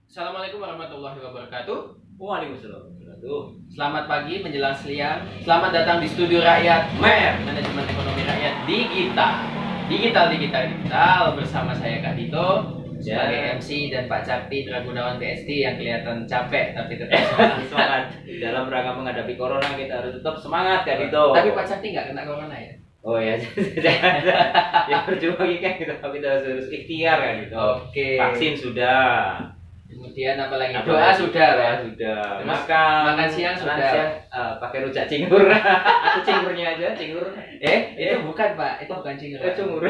Assalamualaikum warahmatullahi wabarakatuh. Waalaikumsalam warahmatullahi wabarakatuh. Selamat pagi menjelang siang. Selamat datang di Studio Rakyat MER, Manajemen Ekonomi Rakyat Digital bersama saya Kak Dito sebagai MC dan Pak Cakti Dragunawan PST yang kelihatan capek tapi tetap Semangat. Dalam rangka menghadapi corona kita harus tetap semangat Kak Dito. Tapi Pak Cakti nggak kena corona ya? Oh ya, ya percuma kan kita harus ikhtiar kan gitu. Oke. Vaksin sudah. Kemudian apa lagi? Doa sudah. Doa sudah. Terus makan siang sudah. Pakai rujak cingur. Atau cingurnya aja, cingur. Itu bukan Pak, itu bukan cingur. Cingur.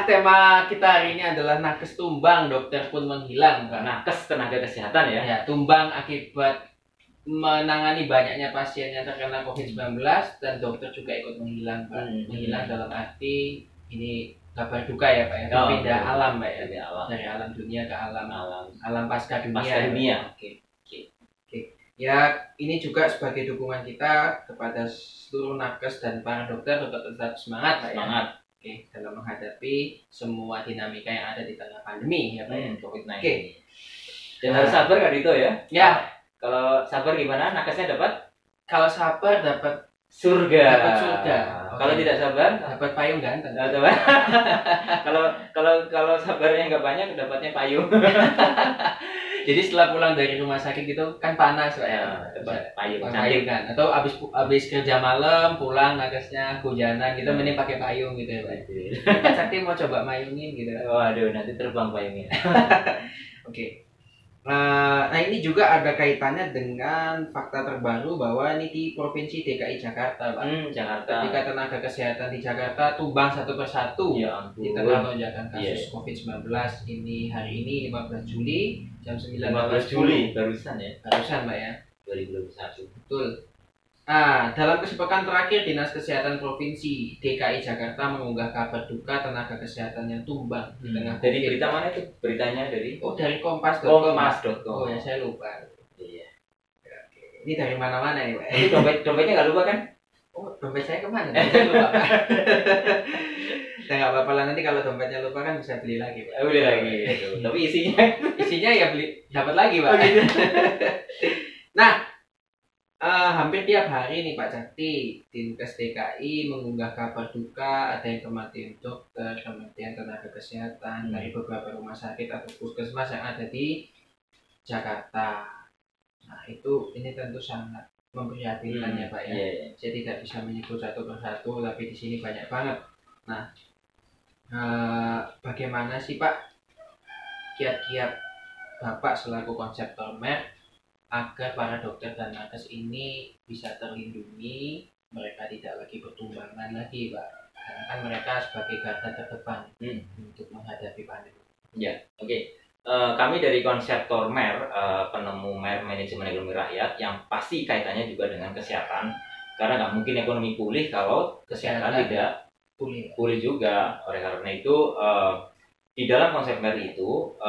Tema kita hari ini adalah nakes tumbang, dokter pun menghilang. Nakes tenaga kesehatan ya. Ya, tumbang akibat menangani banyaknya pasien yang terkena COVID-19 dan dokter juga ikut menghilang, Pak. Menghilang dalam arti ini kabar duka ya, Pak ya. Pindah alam, Pak ya. Dari alam dunia ke alam pasca dunia. Oke. Ya, ini juga sebagai dukungan kita kepada seluruh nakes dan para dokter untuk tetap semangat, Pak ya. Oke, dalam menghadapi semua dinamika yang ada di tengah pandemi ya, Pak ya. COVID-19. Oke. Dan harus sabar Kak Dito ya. Ya, kalau sabar gimana? Nakesnya dapat? kalau sabar dapat surga. Dapat surga. Kalau tidak sabar, dapat payung ganteng. Kalau sabarnya nggak banyak, dapatnya payung. Jadi setelah pulang dari rumah sakit gitu kan panas, Pak ya. Dapat payung. Payung kan. Atau abis kerja malam pulang nakesnya hujanan gitu, mending pakai payung gitu ya, Pak. Pak Sakti mau coba mayungin gitu. Waduh, nanti terbang payungnya. Oke. Nah ini juga ada kaitannya dengan fakta terbaru bahwa ini di Provinsi DKI Jakarta, Pak. Jakarta. Ketika tenaga kesehatan di Jakarta tumbang satu persatu Ya, di tengah lonjakan kasus COVID-19 ini hari ini 15 Juli jam 9.00 Juli barusan ya. Barusan, Pak ya. 2021. Betul. Nah, dalam kesepekan terakhir Dinas Kesehatan Provinsi DKI Jakarta mengunggah kabar duka tenaga kesehatan yang tumbang di tengah Dari COVID. berita mana itu? Beritanya dari Dari kompas.com. kompas.com. Oh ya, saya lupa. Iya. Ini dari mana-mana ya, Pak? Ini dompetnya nggak lupa kan? Oh, dompet saya kemana? Saya lupa, Pak. Ya nggak apa-apa lah, nanti kalau dompetnya lupa kan bisa beli lagi, Pak. Beli lagi. Tapi isinya ya beli dapat lagi, Pak. gitu. Nah, hampir tiap hari nih Pak Cakti, Dinkes DKI mengunggah kabar duka ada yang kematian dokter, kematian tenaga kesehatan dari beberapa rumah sakit atau puskesmas yang ada di Jakarta. Nah ini tentu sangat memprihatinkan ya Pak ya. Saya tidak bisa menyebut satu persatu, tapi di sini banyak banget. Nah, bagaimana sih Pak kiat-kiat Bapak selaku konseptor MER agar para dokter dan nakes ini bisa terlindungi, mereka tidak lagi bertumbangan lagi, Pak. Karena kan mereka sebagai garda terdepan untuk menghadapi pandemi. Ya, oke. Kami dari konseptor MER, penemu MER Manajemen Ekonomi Rakyat, yang pasti kaitannya juga dengan kesehatan. Karena nggak mungkin ekonomi pulih kalau kesehatan tidak pulih juga. Oleh karena itu, di dalam konsep MER itu,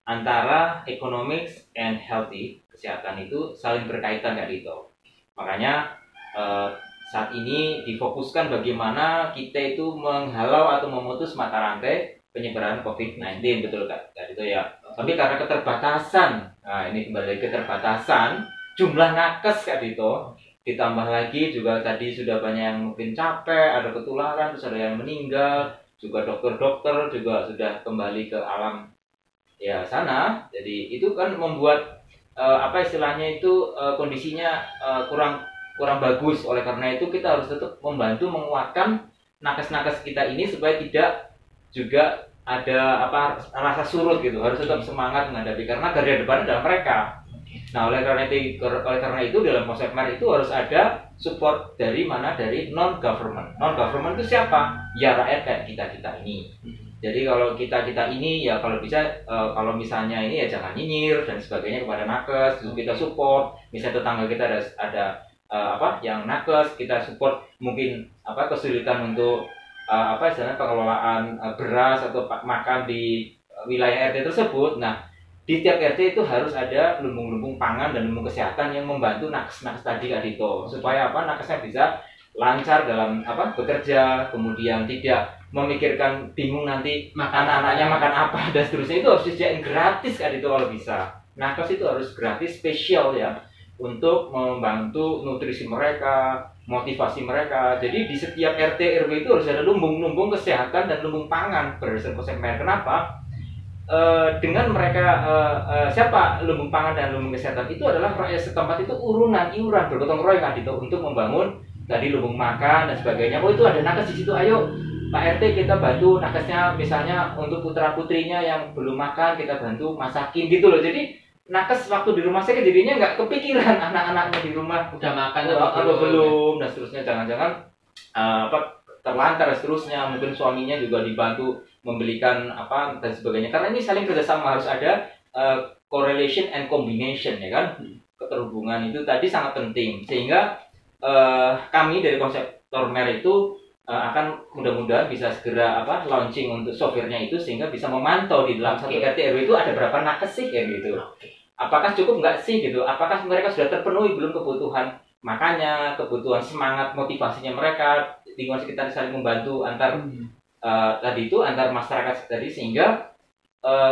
antara economics and healthy, kesehatan itu saling berkaitan Kak Dito. Makanya saat ini difokuskan bagaimana kita itu menghalau atau memutus mata rantai penyebaran COVID-19, betul Kak Dito ya. Tapi karena keterbatasan, nah ini kembali keterbatasan jumlah nakes Kak Dito, ditambah lagi juga tadi sudah banyak yang mungkin capek, ada ketularan, terus ada yang meninggal, juga dokter-dokter juga sudah kembali ke alam ya sana. Jadi itu kan membuat apa istilahnya itu kondisinya kurang bagus. Oleh karena itu kita harus tetap membantu menguatkan nakes-nakes kita ini supaya tidak juga ada rasa surut gitu. Harus tetap semangat menghadapi karena garda depan adalah mereka. Nah, oleh karena itu dalam konsep MER itu harus ada support dari non government. Non government itu siapa? Ya rakyat kayak kita ini. Jadi kalau kita ini ya kalau bisa kalau misalnya ini ya jangan nyinyir dan sebagainya kepada nakes, kita support. Misalnya tetangga kita ada yang nakes, kita support mungkin kesulitan untuk istilahnya pengelolaan beras atau makan di wilayah RT tersebut. Nah, di tiap RT itu harus ada lumbung-lumbung pangan dan lumbung kesehatan yang membantu nakes-nakes tadi Kak Dito supaya nakesnya bisa lancar dalam bekerja, kemudian tidak memikirkan bingung nanti Makan anak-anaknya apa. makan apa dan seterusnya, itu harus disediain gratis kan itu kalau bisa. Nakes itu harus gratis spesial ya untuk membantu nutrisi mereka, motivasi mereka. Jadi di setiap RT RW itu harus ada lumbung-lumbung kesehatan dan lumbung pangan berdasarkan konsep MER. Kenapa? Dengan mereka siapa lumbung pangan dan lumbung kesehatan itu adalah rakyat setempat itu urunan iuran bergotong royong kan itu untuk membangun tadi lumbung makan dan sebagainya. Oh itu ada nakes di situ, ayo Pak RT kita bantu nakesnya, misalnya untuk putra putrinya yang belum makan kita bantu masakin gitu loh. Jadi nakes waktu di rumah sakit jadinya nggak kepikiran anak-anaknya di rumah Udah makan atau belum dan seterusnya, jangan-jangan terlantar dan seterusnya. Mungkin suaminya juga dibantu membelikan apa dan sebagainya, karena ini saling kerjasama, harus ada correlation and combination ya kan. Keterhubungan itu tadi sangat penting, sehingga kami dari konseptor MER itu akan mudah-mudahan bisa segera launching untuk softwarenya itu, sehingga bisa memantau di dalam satu RT RW itu ada berapa nakes sih ya gitu. Apakah cukup nggak sih gitu, apakah mereka sudah terpenuhi belum kebutuhan makannya, kebutuhan semangat motivasinya mereka, lingkungan sekitar saling membantu antar tadi itu antar masyarakat tadi, sehingga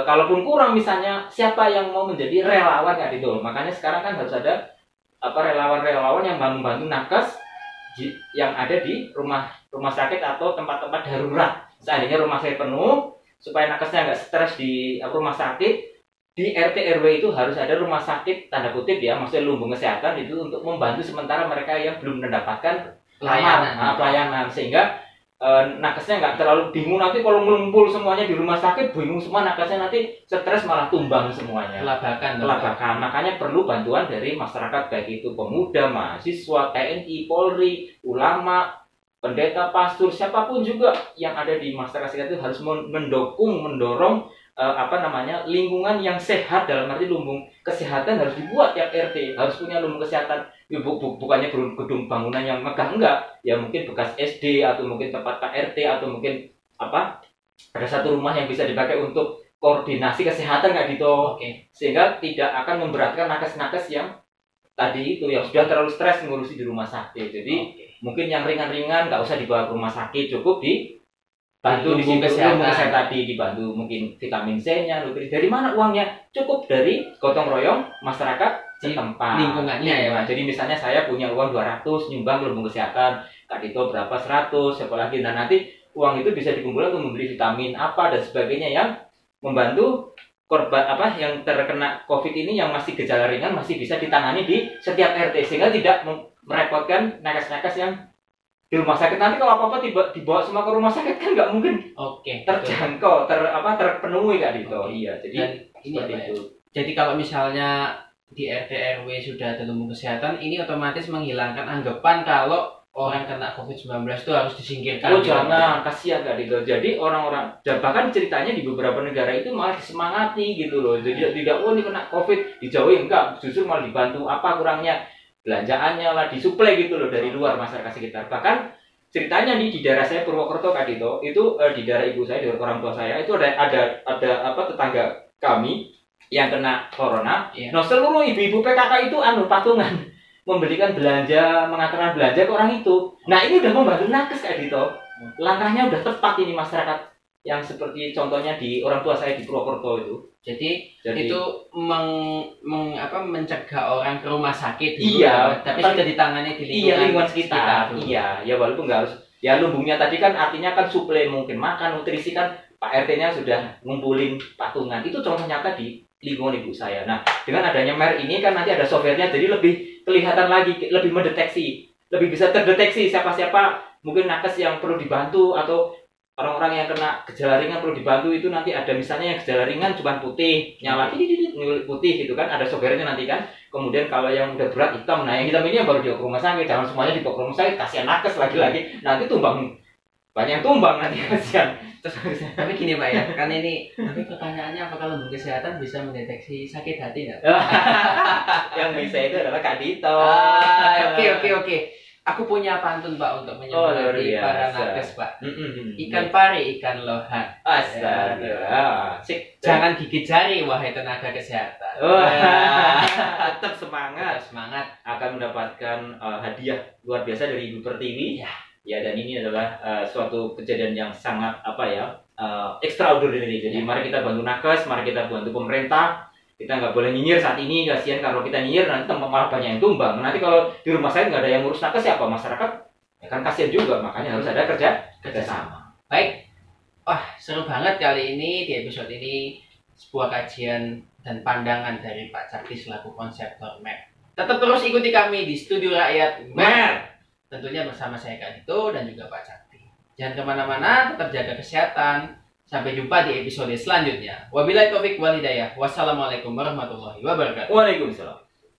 kalaupun kurang misalnya siapa yang mau menjadi relawan ya gitu. Makanya sekarang kan harus ada relawan-relawan yang membantu nakes yang ada di rumah sakit atau tempat-tempat darurat. Seandainya rumah sakit penuh, supaya nakesnya nggak stres di rumah sakit, di RT RW itu harus ada rumah sakit tanda kutip ya, maksudnya lumbung kesehatan itu untuk membantu sementara mereka yang belum mendapatkan pelayanan, sehingga nakesnya nggak terlalu bingung nanti kalau ngumpul semuanya di rumah sakit, bingung semua nakesnya, nanti stres malah tumbang semuanya. Kelabakan. Makanya perlu bantuan dari masyarakat, baik itu pemuda, mahasiswa, TNI, Polri, ulama, pendeta, pastor, siapapun juga yang ada di masyarakat itu harus mendorong lingkungan yang sehat. Dalam arti lumbung kesehatan harus dibuat tiap RT, harus punya lumbung kesehatan. Bukannya gedung bangunan yang megah, enggak ya, mungkin bekas SD atau mungkin tempat Pak RT atau mungkin ada satu rumah yang bisa dipakai untuk koordinasi kesehatan kayak gitu. Sehingga tidak akan memberatkan nakes-nakes yang tadi itu yang sudah terlalu stres ngurusi di rumah sakit. Jadi mungkin yang ringan-ringan nggak usah dibawa ke rumah sakit, cukup dibantu di situ kesehatan tadi, dibantu mungkin vitamin C-nya, nutrisi. Dari mana uangnya? Cukup dari gotong royong masyarakat setempat lingkungannya ya. Jadi misalnya saya punya uang 200 nyumbang lumbung kesehatan, Kak Dito berapa 100, siapa lagi. Nah nanti uang itu bisa dikumpulkan untuk membeli vitamin apa dan sebagainya yang membantu korban yang terkena COVID ini, yang masih gejala ringan masih bisa ditangani di setiap RT, sehingga tidak merepotkan nakes-nakes yang di rumah sakit. Nanti kalau apa-apa dibawa semua ke rumah sakit kan nggak mungkin terjangkau, terpenuhi Kak Dito. Iya, jadi seperti itu. Jadi kalau misalnya di RT RW sudah ada lumbung kesehatan, ini otomatis menghilangkan anggapan kalau orang kena COVID-19 itu harus disingkirkan. Oh jangan, kasihan Kak Dito. Jadi orang-orang, dan bahkan ceritanya di beberapa negara itu malah disemangati gitu loh. Jadi tidak, oh ini kena COVID, dijauhi, enggak, justru malah dibantu. Apa kurangnya? Belanjaannya lah disuplai gitu loh dari luar masyarakat sekitar. Bahkan ceritanya nih di daerah saya Purwokerto Kak Dito, itu di daerah ibu saya, di orang tua saya itu ada tetangga kami yang kena corona. Nah seluruh ibu-ibu PKK itu patungan memberikan belanja, mengantarkan belanja ke orang itu. Nah ini udah membantu nakes Kak Dito. Langkahnya udah tepat ini masyarakat yang seperti contohnya di orang tua saya di Purwokerto itu. Jadi itu mencegah orang ke rumah sakit. Iya, tapi sudah ditangani di lingkungan sekitar. Iya, ya walaupun nggak harus. Ya lumbungnya tadi kan artinya kan suplai mungkin makan, nutrisi kan Pak RT-nya sudah ngumpulin patungan. Itu contoh nyata di lingkungan ibu saya. Nah, dengan adanya MER ini kan nanti ada softwarenya, jadi lebih kelihatan lagi, lebih mendeteksi, lebih bisa terdeteksi siapa-siapa mungkin nakes yang perlu dibantu, atau orang-orang yang kena gejala ringan perlu dibantu. Itu nanti ada misalnya yang gejala ringan cuma putih, nyala putih gitu kan, ada softwarenya nanti kan. Kemudian kalau yang udah berat hitam, nah yang hitam ini yang baru dibawa ke rumah sakit, jangan semuanya dibawa ke rumah sakit, kasihan nakes lagi-lagi, nanti tumbang, banyak yang tumbang nanti, kasihan. Tapi gini Pak ya, kan ini tapi pertanyaannya, apakah lumbung kesehatan bisa mendeteksi sakit hati nggak? Yang bisa itu adalah Kak Dito. Oke. Aku punya pantun Pak untuk menyemangati para nakes Pak. Ikan pari, ikan lohan. Astaga. Jangan gigit jari wahai tenaga kesehatan. Tetap semangat. Semangat. Akan mendapatkan hadiah luar biasa dari Ibu Pertiwi. Ya, dan ini adalah suatu kejadian yang sangat extraordinary. Jadi mari kita bantu nakes, mari kita bantu pemerintah. Kita nggak boleh nyinyir saat ini, kasihan kalau kita nyinyir nanti malah banyak yang tumbang. Nanti kalau di rumah saya nggak ada yang ngurus nakes, siapa? Masyarakat ya kan kasihan juga, makanya harus ada kerjasama. Baik, wah seru banget kali ini di episode ini, sebuah kajian dan pandangan dari Pak Cakti selaku konseptor MAP. Tetap terus ikuti kami di Studio Rakyat MAP. Tentunya bersama saya Kak Dito dan juga Pak Cakti. Jangan kemana-mana, tetap jaga kesehatan. Sampai jumpa di episode selanjutnya. Wabillahi taufik wal hidayah. Wassalamualaikum warahmatullahi wabarakatuh. Waalaikumsalam.